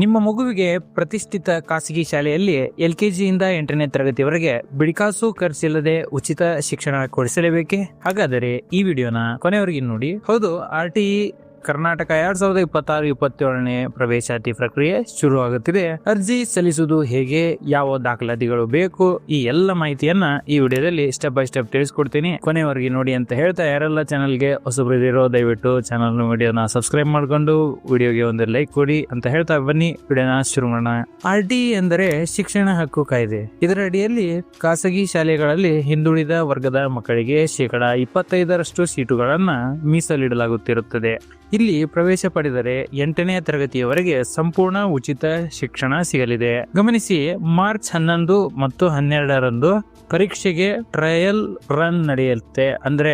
ನಿಮ್ಮ ಮಗುವಿಗೆ ಪ್ರತಿಷ್ಠಿತ ಖಾಸಗಿ ಶಾಲೆಯಲ್ಲಿ LKGಯಿಂದ 8ನೇ ತರಗತಿವರೆಗೆ ಬಿಡಿಕಾಸು ಖರ್ಚಿಲ್ಲದೆ ಉಚಿತ ಶಿಕ್ಷಣ ಕೊಡಿಸಲೇಬೇಕೆ? ಹಾಗಾದರೆ ಈ ವಿಡಿಯೋನ ಕೊನೆವರೆಗೆ ನೋಡಿ. ಹೌದು, RTE ಕರ್ನಾಟಕ 2026-27ನೇ ಪ್ರವೇಶಾತಿ ಪ್ರಕ್ರಿಯೆ ಶುರುವಾಗುತ್ತಿದೆ. ಅರ್ಜಿ ಸಲ್ಲಿಸುವುದು ಹೇಗೆ, ಯಾವ ದಾಖಲಾತಿಗಳು ಬೇಕು, ಈ ಎಲ್ಲ ಮಾಹಿತಿಯನ್ನ ಈ ವಿಡಿಯೋದಲ್ಲಿ ಸ್ಟೆಪ್ ಬೈ ಸ್ಟೆಪ್ ತಿಳಿಸ್ಕೊಡ್ತೀನಿ. ಕೊನೆವರೆಗೆ ನೋಡಿ ಅಂತ ಹೇಳ್ತಾ, ಯಾರೆಲ್ಲ ಚಾನಲ್ಗೆ ಹೊಸಬರಿರೋ ದಯವಿಟ್ಟು ಚಾನಲ್ ವಿಡಿಯೋನ ಸಬ್ಸ್ಕ್ರೈಬ್ ಮಾಡ್ಕೊಂಡು ವಿಡಿಯೋಗೆ ಒಂದು ಲೈಕ್ ಕೊಡಿ ಅಂತ ಹೇಳ್ತಾ ಬನ್ನಿ ವಿಡಿಯೋನ ಶುರು ಮಾಡೋಣ. RTE ಎಂದರೆ ಶಿಕ್ಷಣ ಹಕ್ಕು ಕಾಯ್ದೆ. ಇದರ ಅಡಿಯಲ್ಲಿ ಖಾಸಗಿ ಶಾಲೆಗಳಲ್ಲಿ ಹಿಂದುಳಿದ ವರ್ಗದ ಮಕ್ಕಳಿಗೆ 25% ಸೀಟುಗಳನ್ನ ಮೀಸಲಿಡಲಾಗುತ್ತಿರುತ್ತದೆ. ಇಲ್ಲಿ ಪ್ರವೇಶ ಪಡೆದರೆ 8ನೇ ತರಗತಿಯವರೆಗೆ ಸಂಪೂರ್ಣ ಉಚಿತ ಶಿಕ್ಷಣ ಸಿಗಲಿದೆ. ಗಮನಿಸಿ, ಮಾರ್ಚ್ 11 ಮತ್ತು 12ರಂದು ಪರೀಕ್ಷೆಗೆ ಟ್ರಯಲ್ ರನ್ ನಡೆಯುತ್ತೆ. ಅಂದ್ರೆ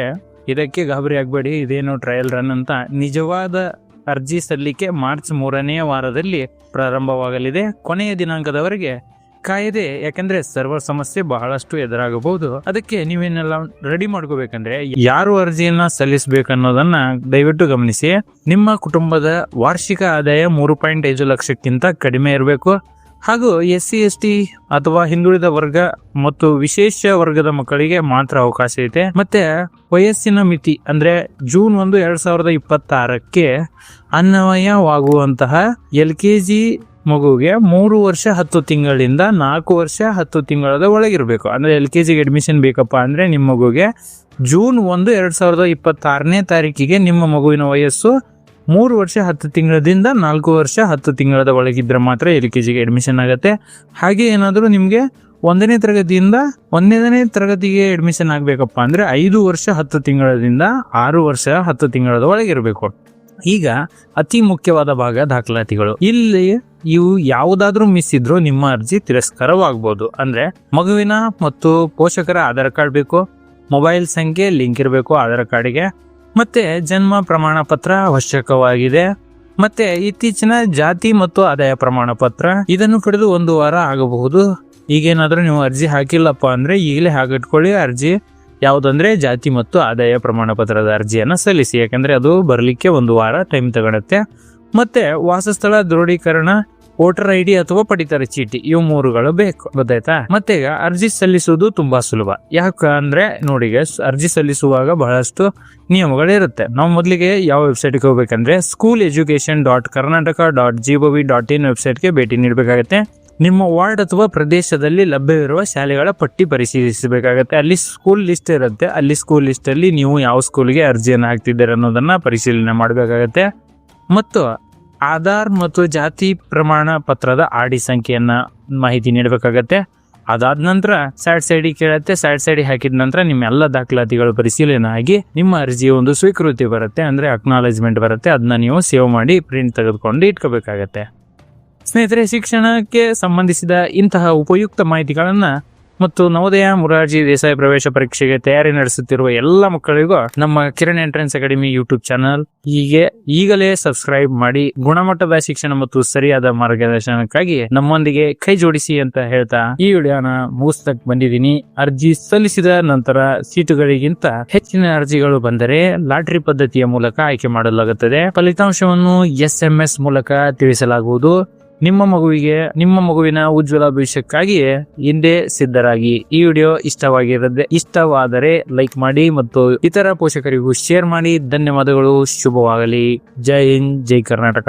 ಇದಕ್ಕೆ ಗಾಬರಿ ಆಗ್ಬೇಡಿ, ಇದೇನು ಟ್ರಯಲ್ ರನ್ ಅಂತ. ನಿಜವಾದ ಅರ್ಜಿ ಸಲ್ಲಿಕೆ ಮಾರ್ಚ್ 3ನೇ ವಾರದಲ್ಲಿ ಪ್ರಾರಂಭವಾಗಲಿದೆ. ಕೊನೆಯ ದಿನಾಂಕದವರೆಗೆ ಕಾಯ್ದೆ. ಯಾಕಂದ್ರೆ ಸರ್ವರ್ ಸಮಸ್ಯೆ ಬಹಳಷ್ಟು ಎದುರಾಗಬಹುದು. ಅದಕ್ಕೆ ನೀವೇನೆಲ್ಲ ರೆಡಿ ಮಾಡ್ಕೋಬೇಕಂದ್ರೆ, ಯಾರು ಅರ್ಜಿಯನ್ನ ಸಲ್ಲಿಸಬೇಕನ್ನೋದನ್ನ ದಯವಿಟ್ಟು ಗಮನಿಸಿ. ನಿಮ್ಮ ಕುಟುಂಬದ ವಾರ್ಷಿಕ ಆದಾಯ 3.5 ಲಕ್ಷಕ್ಕಿಂತ ಕಡಿಮೆ ಇರಬೇಕು. ಹಾಗೂ SC/ST ಅಥವಾ ಹಿಂದುಳಿದ ವರ್ಗ ಮತ್ತು ವಿಶೇಷ ವರ್ಗದ ಮಕ್ಕಳಿಗೆ ಮಾತ್ರ ಅವಕಾಶ ಇದೆ. ಮತ್ತೆ ವಯಸ್ಸಿನ ಮಿತಿ ಅಂದ್ರೆ ಜೂನ್ 1, 2026ಕ್ಕೆ ಅನ್ವಯವಾಗುವಂತಹ LKG ಮಗುವಿಗೆ 3 ವರ್ಷ 10 ತಿಂಗಳಿಂದ 4 ವರ್ಷ 10 ತಿಂಗಳದ ಒಳಗಿರ್ಬೇಕು. ಅಂದ್ರೆ LKGಗೆ ಅಡ್ಮಿಷನ್ ಬೇಕಪ್ಪ ಅಂದ್ರೆ ನಿಮ್ಮ ಮಗುಗೆ ಜೂನ್ 1, 2026ನೇ ತಾರೀಕಿಗೆ ನಿಮ್ಮ ಮಗುವಿನ ವಯಸ್ಸು 3 ವರ್ಷ 10 ತಿಂಗಳದಿಂದ 4 ವರ್ಷ 10 ತಿಂಗಳದ ಒಳಗಿದ್ರೆ ಮಾತ್ರ LKGಗೆ ಅಡ್ಮಿಷನ್ ಆಗುತ್ತೆ. ಹಾಗೆ ಏನಾದರೂ ನಿಮ್ಗೆ 1ನೇ ತರಗತಿಯಿಂದ 1ನೇ ತರಗತಿಗೆ ಅಡ್ಮಿಷನ್ ಆಗ್ಬೇಕಪ್ಪ ಅಂದ್ರೆ 5 ವರ್ಷ 10 ತಿಂಗಳದಿಂದ 6 ವರ್ಷ 10 ತಿಂಗಳದ ಒಳಗಿರ್ಬೇಕು. ಈಗ ಅತಿ ಮುಖ್ಯವಾದ ಭಾಗ ದಾಖಲಾತಿಗಳು. ಇಲ್ಲಿ ಇವು ಯಾವುದಾದ್ರೂ ಮಿಸ್ ಇದ್ರೂ ನಿಮ್ಮ ಅರ್ಜಿ ತಿರಸ್ಕಾರವಾಗಬಹುದು. ಅಂದ್ರೆ ಮಗುವಿನ ಮತ್ತು ಪೋಷಕರ ಆಧಾರ್ ಕಾರ್ಡ್ ಬೇಕು, ಮೊಬೈಲ್ ಸಂಖ್ಯೆ ಲಿಂಕ್ ಇರಬೇಕು ಆಧಾರ್ ಕಾರ್ಡ್ಗೆ, ಮತ್ತೆ ಜನ್ಮ ಪ್ರಮಾಣ ಪತ್ರ ಅವಶ್ಯಕವಾಗಿದೆ, ಮತ್ತೆ ಇತ್ತೀಚಿನ ಜಾತಿ ಮತ್ತು ಆದಾಯ ಪ್ರಮಾಣ ಪತ್ರ. ಇದನ್ನು ಪಡೆದು 1 ವಾರ ಆಗಬಹುದು. ಈಗೇನಾದ್ರೂ ನೀವು ಅರ್ಜಿ ಹಾಕಿಲ್ಲಪ್ಪ ಅಂದ್ರೆ ಈಗಲೇ ಹಾಕಿಟ್ಕೊಳ್ಳಿ. ಅರ್ಜಿ ಯಾವುದಂದ್ರೆ ಜಾತಿ ಮತ್ತು ಆದಾಯ ಪ್ರಮಾಣ ಪತ್ರದ ಅರ್ಜಿಯನ್ನ ಸಲ್ಲಿಸಿ. ಯಾಕಂದ್ರೆ ಅದು ಬರ್ಲಿಕ್ಕೆ 1 ವಾರ ಟೈಮ್ ತಗೊಳುತ್ತೆ. ಮತ್ತೆ ವಾಸಸ್ಥಳ ದೃಢೀಕರಣ, ವೋಟರ್ ID ಅಥವಾ ಪಡಿತರ ಚೀಟಿ, ಇವು 3ಗಳು ಬೇಕು. ಗೊತ್ತಾಯ್ತಾ? ಮತ್ತೆ ಈಗ ಅರ್ಜಿ ಸಲ್ಲಿಸುವುದು ತುಂಬಾ ಸುಲಭ. ಯಾಕಂದ್ರೆ ನೋಡಿ, ಅರ್ಜಿ ಸಲ್ಲಿಸುವಾಗ ಬಹಳಷ್ಟು ನಿಯಮಗಳಿರುತ್ತೆ. ನಾವು ಮೊದಲಿಗೆ ಯಾವ ವೆಬ್ಸೈಟ್ಗೆ ಹೋಗ್ಬೇಕಂದ್ರೆ schooleducation.karnataka.gov.in ವೆಬ್ಸೈಟ್ಗೆ ಭೇಟಿ ನೀಡಬೇಕಾಗತ್ತೆ. ನಿಮ್ಮ ವಾರ್ಡ್ ಅಥವಾ ಪ್ರದೇಶದಲ್ಲಿ ಲಭ್ಯವಿರುವ ಶಾಲೆಗಳ ಪಟ್ಟಿ ಪರಿಶೀಲಿಸಬೇಕಾಗತ್ತೆ. ಅಲ್ಲಿ ಸ್ಕೂಲ್ ಲಿಸ್ಟ್ ಇರುತ್ತೆ. ಅಲ್ಲಿ ಸ್ಕೂಲ್ ಲಿಸ್ಟ್ ಅಲ್ಲಿ ನೀವು ಯಾವ ಸ್ಕೂಲ್ಗೆ ಅರ್ಜಿಯನ್ನು ಹಾಕ್ತಿದ್ದೀರ ಅನ್ನೋದನ್ನ ಪರಿಶೀಲನೆ ಮಾಡಬೇಕಾಗತ್ತೆ. ಮತ್ತು ಆಧಾರ್ ಮತ್ತು ಜಾತಿ ಪ್ರಮಾಣ ಪತ್ರದ RD ಸಂಖ್ಯೆಯನ್ನ ಮಾಹಿತಿ ನೀಡಬೇಕಾಗತ್ತೆ. ಅದಾದ ನಂತರ ಸ್ಯಾಡ್ ಸೈಡಿ ಕೇಳುತ್ತೆ. ಸ್ಯಾಡ್ ಸೈಡಿ ಹಾಕಿದ ನಂತರ ನಿಮ್ಮ ಎಲ್ಲ ದಾಖಲಾತಿಗಳು ಪರಿಶೀಲನೆ ಆಗಿ ನಿಮ್ಮ ಅರ್ಜಿಯ ಒಂದು ಸ್ವೀಕೃತಿ ಬರುತ್ತೆ, ಅಂದ್ರೆ ಅಕ್ನಾಲೇಜ್ಮೆಂಟ್ ಬರುತ್ತೆ. ಅದನ್ನ ನೀವು ಸೇವ್ ಮಾಡಿ ಪ್ರಿಂಟ್ ತೆಗೆದುಕೊಂಡು ಇಟ್ಕೋಬೇಕಾಗತ್ತೆ. ಸ್ನೇಹಿತರೆ, ಶಿಕ್ಷಣಕ್ಕೆ ಸಂಬಂಧಿಸಿದ ಇಂತಹ ಉಪಯುಕ್ತ ಮಾಹಿತಿಗಳನ್ನ ಮತ್ತು ನವೋದಯ ಮೊರಾರ್ಜಿ ದೇಸಾಯಿ ಪ್ರವೇಶ ಪರೀಕ್ಷೆಗೆ ತಯಾರಿ ನಡೆಸುತ್ತಿರುವ ಎಲ್ಲ ಮಕ್ಕಳಿಗೂ ನಮ್ಮ Kiran entrance academy YouTube channel ಈಗಲೇ ಸಬ್ಸ್ಕ್ರೈಬ್ ಮಾಡಿ ಗುಣಮಟ್ಟದ ಶಿಕ್ಷಣ ಮತ್ತು ಸರಿಯಾದ ಮಾರ್ಗದರ್ಶನಕ್ಕಾಗಿ ನಮ್ಮೊಂದಿಗೆ ಕೈ ಜೋಡಿಸಿ ಅಂತ ಹೇಳ್ತಾ ಈ ವಿಡಿಯೋನ ಮುಗಿಸ್ತಕ್ ಬಂದಿದ್ದೀನಿ. ಅರ್ಜಿ ಸಲ್ಲಿಸಿದ ನಂತರ ಸೀಟುಗಳಿಗಿಂತ ಹೆಚ್ಚಿನ ಅರ್ಜಿಗಳು ಬಂದರೆ ಲಾಟರಿ ಪದ್ಧತಿಯ ಮೂಲಕ ಆಯ್ಕೆ ಮಾಡಲಾಗುತ್ತದೆ. ಫಲಿತಾಂಶವನ್ನು SMS ಮೂಲಕ ತಿಳಿಸಲಾಗುವುದು. ನಿಮ್ಮ ಮಗುವಿನ ಉಜ್ವಲ ಭವಿಷ್ಯಕ್ಕಾಗಿ ಹಿಂದೆ ಸಿದ್ಧರಾಗಿ. ಈ ವಿಡಿಯೋ ಇಷ್ಟವಾದರೆ ಲೈಕ್ ಮಾಡಿ ಮತ್ತು ಇತರ ಪೋಷಕರಿಗೂ ಶೇರ್ ಮಾಡಿ. ಧನ್ಯವಾದಗಳು. ಶುಭವಾಗಲಿ. ಜೈ ಹಿಂದ್, ಜೈ ಕರ್ನಾಟಕ.